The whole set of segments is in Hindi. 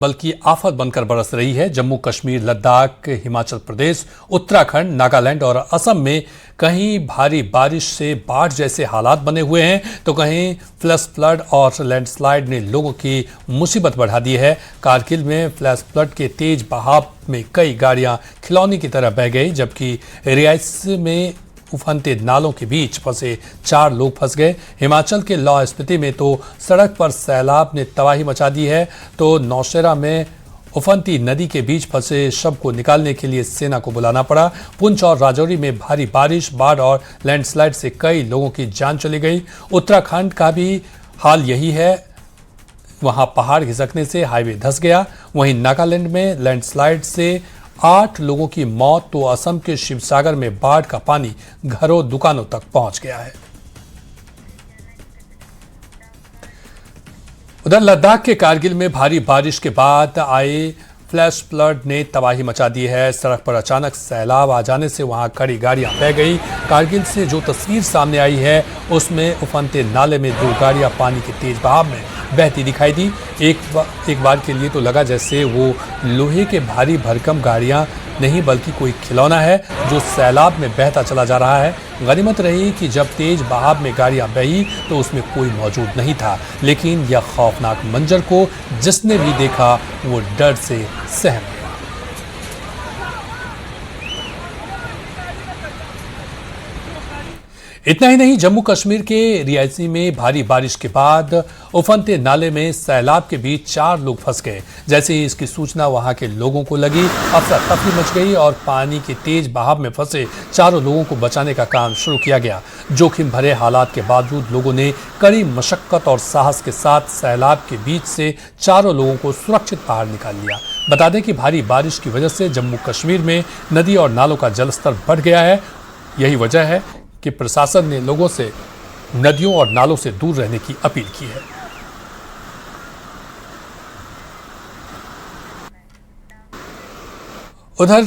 बल्कि आफत बनकर बरस रही है। जम्मू कश्मीर, लद्दाख, हिमाचल प्रदेश, उत्तराखंड, नागालैंड और असम में कहीं भारी बारिश से बाढ़ जैसे हालात बने हुए हैं तो कहीं फ्लैश फ्लड और लैंडस्लाइड ने लोगों की मुसीबत बढ़ा दी है। कारगिल में फ्लैश फ्लड के तेज बहाव में कई गाड़ियां खिलौने की तरह बह गई, जबकि रियासी में उफनते नालों के बीच फंसे 4 लोग फंस गए। हिमाचल के लाहौल स्पीति में तो सड़क पर सैलाब ने तबाही मचा दी है, तो नौशेरा में उफनती नदी के बीच फंसे शव को निकालने के लिए सेना को बुलाना पड़ा। पुंछ और राजौरी में भारी बारिश, बाढ़ और लैंडस्लाइड से कई लोगों की जान चली गई। उत्तराखंड का भी हाल यही है, वहां पहाड़ खिसकने से हाईवे धंस गया। वहीं नागालैंड में लैंडस्लाइड से 8 लोगों की मौत, तो असम के शिवसागर में बाढ़ का पानी घरों दुकानों तक पहुंच गया है। उधर लद्दाख के कारगिल में भारी बारिश के बाद आए फ्लैश फ्लड ने तबाही मचा दी है। सड़क पर अचानक सैलाब आ जाने से वहां खड़ी गाड़ियां बह गई। कारगिल से जो तस्वीर सामने आई है उसमें उफनते नाले में 2 गाड़ियां पानी के तेज बहाव में बहती दिखाई दी। एक बार के लिए तो लगा जैसे वो लोहे के भारी भरकम गाड़ियां नहीं बल्कि कोई खिलौना है जो सैलाब में बहता चला जा रहा है। गनीमत रही कि जब तेज बहाव में गाड़ियां बही तो उसमें कोई मौजूद नहीं था, लेकिन यह खौफनाक मंजर को जिसने भी देखा वो डर से सहम गया। इतना ही नहीं, जम्मू कश्मीर के रियासी में भारी बारिश के बाद उफनते नाले में सैलाब के बीच 4 लोग फंस गए। जैसे ही इसकी सूचना वहां के लोगों को लगी, अफरा तफरी मच गई और पानी के तेज बहाव में फंसे 4 लोगों को बचाने का काम शुरू किया गया। जोखिम भरे हालात के बावजूद लोगों ने कड़ी मशक्कत और साहस के साथ सैलाब के बीच से 4 लोगों को सुरक्षित बाहर निकाल लिया। बता दें कि भारी बारिश की वजह से जम्मू कश्मीर में नदी और नालों का जलस्तर बढ़ गया है। यही वजह है कि प्रशासन ने लोगों से नदियों और नालों से दूर रहने की अपील की है। उधर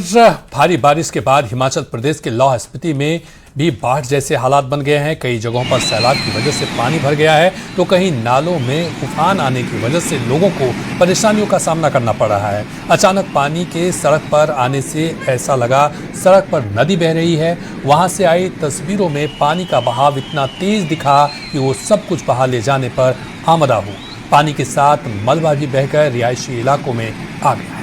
भारी बारिश के बाद हिमाचल प्रदेश के लाहौल स्पीति में भी बाढ़ जैसे हालात बन गए हैं। कई जगहों पर सैलाब की वजह से पानी भर गया है, तो कहीं नालों में उफान आने की वजह से लोगों को परेशानियों का सामना करना पड़ रहा है। अचानक पानी के सड़क पर आने से ऐसा लगा सड़क पर नदी बह रही है। वहां से आई तस्वीरों में पानी का बहाव इतना तेज दिखा कि वो सब कुछ बहा ले जाने पर आमदा हो। पानी के साथ मलबा भी बहकर रिहायशी इलाकों में आ गया है।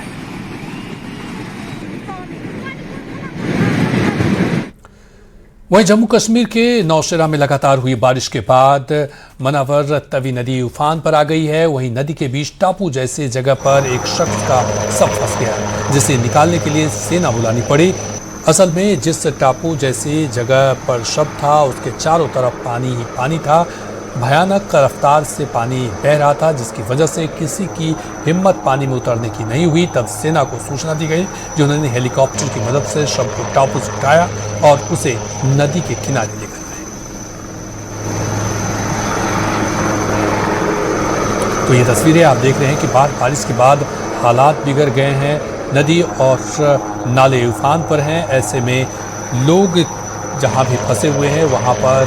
वहीं जम्मू कश्मीर के नौशेरा में लगातार हुई बारिश के बाद मनावर तवी नदी उफान पर आ गई है। वहीं नदी के बीच टापू जैसे जगह पर एक शख्स का शव फंस गया, जिसे निकालने के लिए सेना बुलानी पड़ी। असल में जिस टापू जैसी जगह पर शव था उसके चारों तरफ पानी ही पानी था। भयानक रफ्तार से पानी बह रहा था, जिसकी वजह से किसी की हिम्मत पानी में उतरने की नहीं हुई। तब सेना को सूचना दी गई, जिन्होंने हेलीकॉप्टर की मदद से शव को टापू से उठाया और उसे नदी के किनारे लेकर आए। तो ये तस्वीरें आप देख रहे हैं कि बारिश के बाद हालात बिगड़ गए हैं। नदी और नाले उफान पर हैं। ऐसे में लोग जहां भी फंसे हुए हैं वहां पर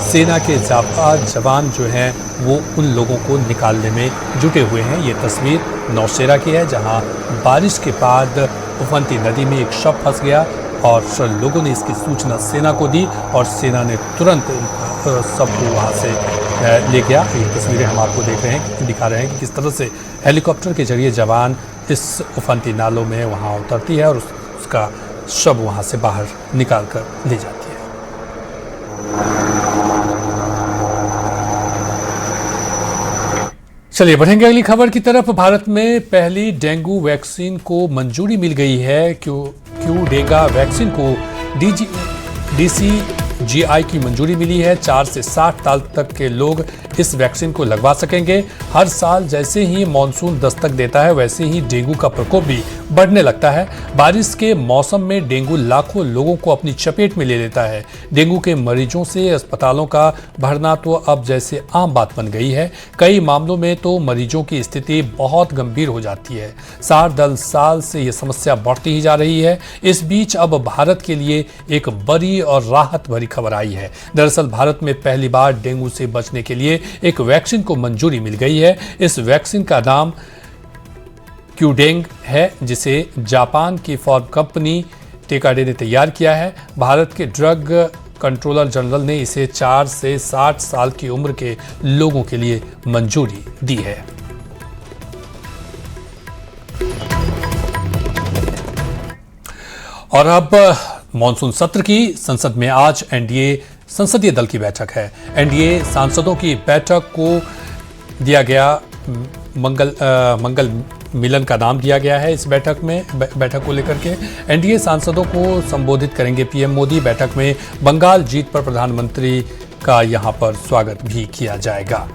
सेना के जवान जो हैं वो उन लोगों को निकालने में जुटे हुए हैं। ये तस्वीर नौशेरा की है, जहां बारिश के बाद उफनती नदी में एक शव फंस गया और लोगों ने इसकी सूचना सेना को दी और सेना ने तुरंत सबको वहां से ले गया। ये तस्वीरें हम आपको दिखा रहे हैं कि किस तरह से हेलीकॉप्टर के जरिए जवान इस उफनती नालों में वहां उतरती है और उसका शव वहां से बाहर निकाल कर ले जाती है। चलिए बढ़ेंगे अगली खबर की तरफ। भारत में पहली डेंगू वैक्सीन को मंजूरी मिल गई है। क्यूडेगा वैक्सीन को DCGI की मंजूरी मिली है। 4 से 60 साल तक के लोग इस वैक्सीन को लगवा सकेंगे। हर साल जैसे ही मॉनसून दस्तक देता है वैसे ही डेंगू का प्रकोप भी बढ़ने लगता है। बारिश के मौसम में डेंगू लाखों लोगों को अपनी चपेट में ले लेता है। डेंगू के मरीजों से अस्पतालों का भरना तो अब जैसे आम बात बन गई है। कई मामलों में तो मरीजों की स्थिति बहुत गंभीर हो जाती है। 7 साल से ये समस्या बढ़ती ही जा रही है। इस बीच अब भारत के लिए एक बड़ी और राहत भरी खबर आई है। दरअसल भारत में पहली बार डेंगू से बचने के लिए एक वैक्सीन को मंजूरी मिल गई है। इस वैक्सीन का नाम क्यूडेंग है, जिसे जापान की फॉर्म कंपनी टेकाडे ने तैयार किया है। भारत के ड्रग कंट्रोलर जनरल ने इसे 4 से 60 साल की उम्र के लोगों के लिए मंजूरी दी है। और अब मॉनसून सत्र की संसद में आज एनडीए संसदीय दल की बैठक है। एनडीए सांसदों की बैठक को दिया गया मंगल मिलन का नाम दिया गया है। इस बैठक को लेकर के एनडीए सांसदों को संबोधित करेंगे पीएम मोदी। बैठक में बंगाल जीत पर प्रधानमंत्री का यहां पर स्वागत भी किया जाएगा।